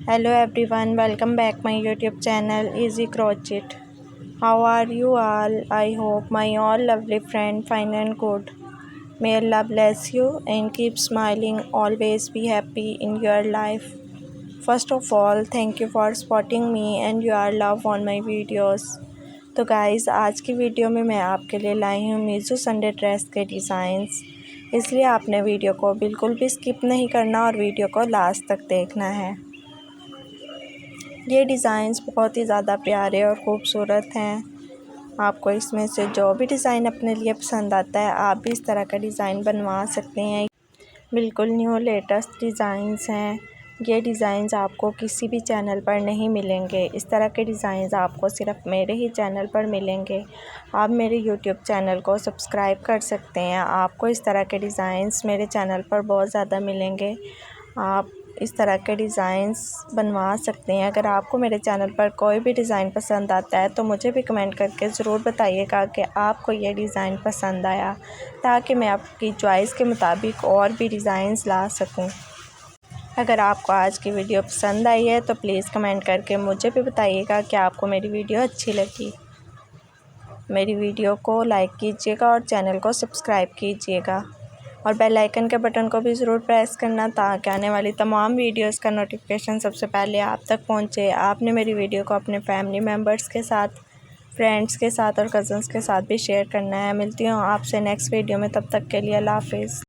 Hello everyone, welcome back my YouTube channel Easy Crochet. How are you all? I hope my all lovely friend fine and good. May Allah bless you and keep smiling. Always be happy in your life. First of all, thank you for supporting me and your love on my videos. तो guys आज की video में मैं आपके लिए लाई हूँ Mizo Sunday dress के designs, इसलिए आपने वीडियो को बिल्कुल भी स्किप नहीं करना और वीडियो को लास्ट तक देखना है। ये डिज़ाइंस बहुत ही ज़्यादा प्यारे और ख़ूबसूरत हैं। आपको इसमें से जो भी डिज़ाइन अपने लिए पसंद आता है आप भी इस तरह का डिज़ाइन बनवा सकते हैं। बिल्कुल न्यू लेटेस्ट डिज़ाइंस हैं। ये डिज़ाइंस आपको किसी भी चैनल पर नहीं मिलेंगे। इस तरह के डिज़ाइंस आपको सिर्फ़ मेरे ही चैनल पर मिलेंगे। आप मेरे यूट्यूब चैनल को सब्सक्राइब कर सकते हैं। आपको इस तरह के डिज़ाइंस मेरे चैनल पर बहुत ज़्यादा मिलेंगे। आप इस तरह के डिज़ाइंस बनवा सकते हैं। अगर आपको मेरे चैनल पर कोई भी डिज़ाइन पसंद आता है तो मुझे भी कमेंट करके ज़रूर बताइएगा कि आपको ये डिज़ाइन पसंद आया, ताकि मैं आपकी चॉइस के मुताबिक और भी डिज़ाइंस ला सकूं। अगर आपको आज की वीडियो पसंद आई है तो प्लीज़ कमेंट करके मुझे भी बताइएगा कि आपको मेरी वीडियो अच्छी लगी। मेरी वीडियो को लाइक कीजिएगा और चैनल को सब्सक्राइब कीजिएगा और बेल आइकन के बटन को भी ज़रूर प्रेस करना, ताकि आने वाली तमाम वीडियोस का नोटिफिकेशन सबसे पहले आप तक पहुंचे। आपने मेरी वीडियो को अपने फैमिली मेम्बर्स के साथ, फ्रेंड्स के साथ और कज़न्स के साथ भी शेयर करना है। मिलती हूँ आपसे नेक्स्ट वीडियो में, तब तक के लिए अल्लाह हाफ़िज़।